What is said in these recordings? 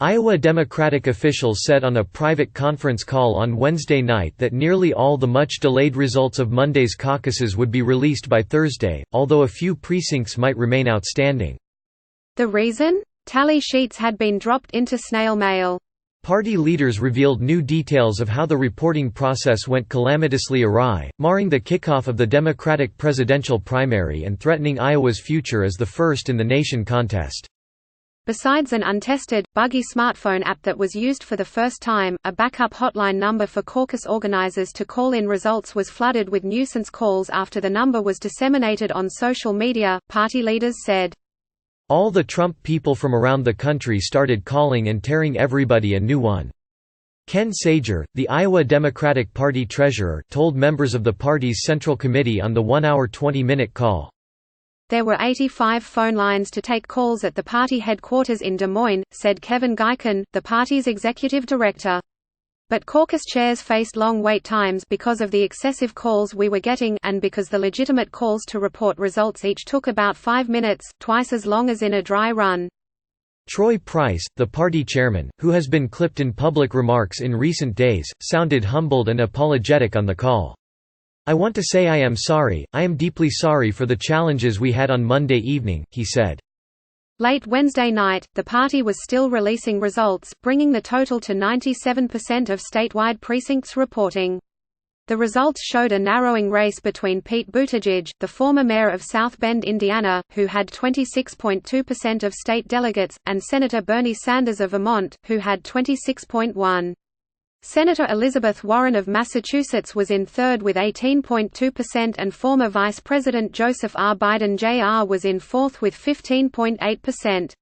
Iowa Democratic officials said on a private conference call on Wednesday night that nearly all the much-delayed results of Monday's caucuses would be released by Thursday, although a few precincts might remain outstanding. The reason? Tally sheets had been dropped into snail mail. Party leaders revealed new details of how the reporting process went calamitously awry, marring the kickoff of the Democratic presidential primary and threatening Iowa's future as the first in the nation contest. Besides an untested, buggy smartphone app that was used for the first time, a backup hotline number for caucus organizers to call in results was flooded with nuisance calls after the number was disseminated on social media, party leaders said. All the Trump people from around the country started calling and tearing everybody a new one. Ken Sager, the Iowa Democratic Party treasurer, told members of the party's Central Committee on the 1-hour 20-minute call. There were 85 phone lines to take calls at the party headquarters in Des Moines, said Kevin Guykin, the party's executive director. But caucus chairs faced long wait times because of the excessive calls we were getting and because the legitimate calls to report results each took about 5 minutes, twice as long as in a dry run. Troy Price, the party chairman, who has been clipped in public remarks in recent days, sounded humbled and apologetic on the call. "I want to say I am sorry, I am deeply sorry for the challenges we had on Monday evening," he said. Late Wednesday night, the party was still releasing results, bringing the total to 97% of statewide precincts reporting. The results showed a narrowing race between Pete Buttigieg, the former mayor of South Bend, Indiana, who had 26.2% of state delegates, and Senator Bernie Sanders of Vermont, who had 26.1%. Senator Elizabeth Warren of Massachusetts was in third with 18.2% and former Vice President Joseph R. Biden Jr. was in fourth with 15.8%.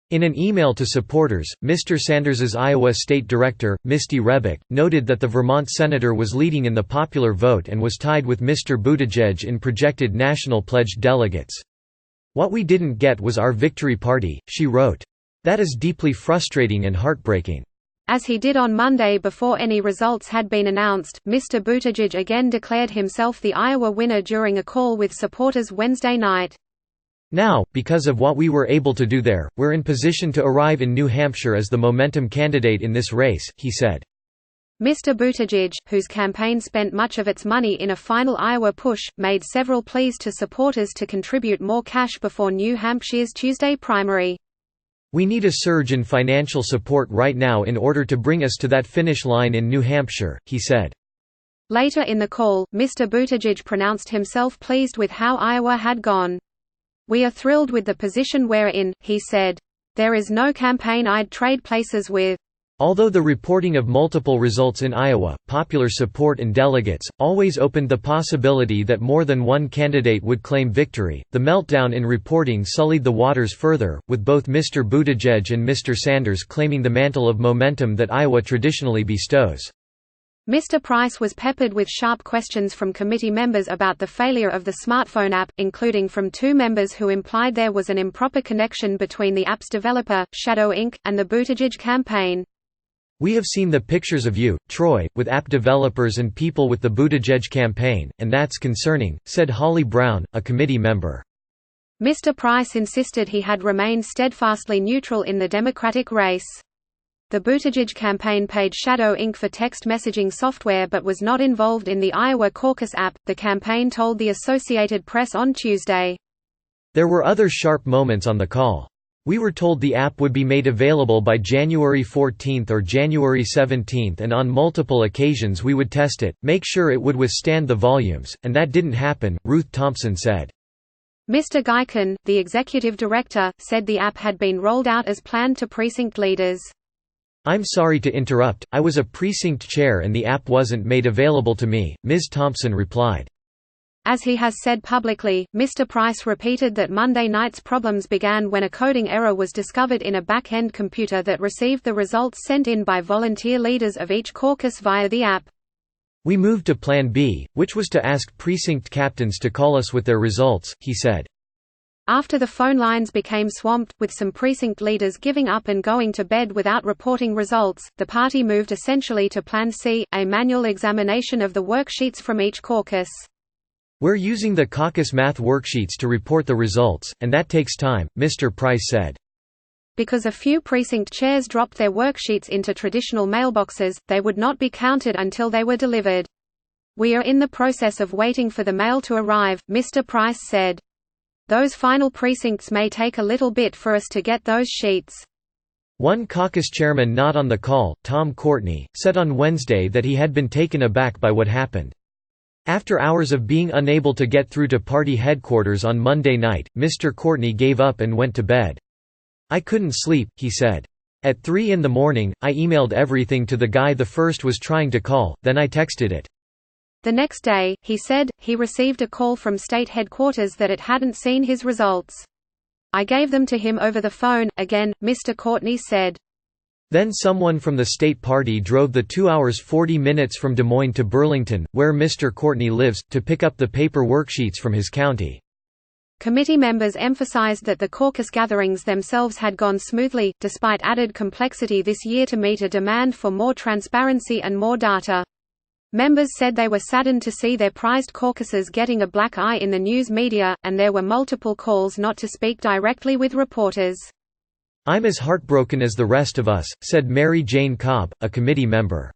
In an email to supporters, Mr. Sanders's Iowa State Director, Misty Rebick, noted that the Vermont senator was leading in the popular vote and was tied with Mr. Buttigieg in projected national pledged delegates. "What we didn't get was our victory party," she wrote. "That is deeply frustrating and heartbreaking." As he did on Monday before any results had been announced, Mr. Buttigieg again declared himself the Iowa winner during a call with supporters Wednesday night. "Now, because of what we were able to do there, we're in position to arrive in New Hampshire as the momentum candidate in this race," he said. Mr. Buttigieg, whose campaign spent much of its money in a final Iowa push, made several pleas to supporters to contribute more cash before New Hampshire's Tuesday primary. "We need a surge in financial support right now in order to bring us to that finish line in New Hampshire," he said. Later in the call, Mr. Buttigieg pronounced himself pleased with how Iowa had gone. "We are thrilled with the position we're in," he said. "There is no campaign I'd trade places with." Although the reporting of multiple results in Iowa, popular support and delegates, always opened the possibility that more than one candidate would claim victory, the meltdown in reporting sullied the waters further, with both Mr. Buttigieg and Mr. Sanders claiming the mantle of momentum that Iowa traditionally bestows. Mr. Price was peppered with sharp questions from committee members about the failure of the smartphone app, including from two members who implied there was an improper connection between the app's developer, Shadow Inc., and the Buttigieg campaign. "We have seen the pictures of you, Troy, with app developers and people with the Buttigieg campaign, and that's concerning," said Holly Brown, a committee member. Mr. Price insisted he had remained steadfastly neutral in the Democratic race. The Buttigieg campaign paid Shadow Inc. for text messaging software but was not involved in the Iowa caucus app, the campaign told the Associated Press on Tuesday. There were other sharp moments on the call. "We were told the app would be made available by January 14 or January 17 and on multiple occasions we would test it, make sure it would withstand the volumes, and that didn't happen," Ruth Thompson said. Mr. Guykin, the executive director, said the app had been rolled out as planned to precinct leaders. "I'm sorry to interrupt, I was a precinct chair and the app wasn't made available to me," Ms. Thompson replied. As he has said publicly, Mr. Price repeated that Monday night's problems began when a coding error was discovered in a back-end computer that received the results sent in by volunteer leaders of each caucus via the app. "We moved to Plan B, which was to ask precinct captains to call us with their results," he said. After the phone lines became swamped, with some precinct leaders giving up and going to bed without reporting results, the party moved essentially to Plan C, a manual examination of the worksheets from each caucus. "We're using the caucus math worksheets to report the results, and that takes time," Mr. Price said. Because a few precinct chairs dropped their worksheets into traditional mailboxes, they would not be counted until they were delivered. "We are in the process of waiting for the mail to arrive," Mr. Price said. "Those final precincts may take a little bit for us to get those sheets." One caucus chairman not on the call, Tom Courtney, said on Wednesday that he had been taken aback by what happened. After hours of being unable to get through to party headquarters on Monday night, Mr. Courtney gave up and went to bed. "I couldn't sleep," he said. "At 3 in the morning, I emailed everything to the guy the first was trying to call, then I texted it." The next day, he said, he received a call from state headquarters that it hadn't seen his results. "I gave them to him over the phone," again, Mr. Courtney said. Then someone from the state party drove the 2 hours 40 minutes from Des Moines to Burlington, where Mr. Courtney lives, to pick up the paper worksheets from his county. Committee members emphasized that the caucus gatherings themselves had gone smoothly, despite added complexity this year to meet a demand for more transparency and more data. Members said they were saddened to see their prized caucuses getting a black eye in the news media, and there were multiple calls not to speak directly with reporters. "I'm as heartbroken as the rest of us," said Mary Jane Cobb, a committee member.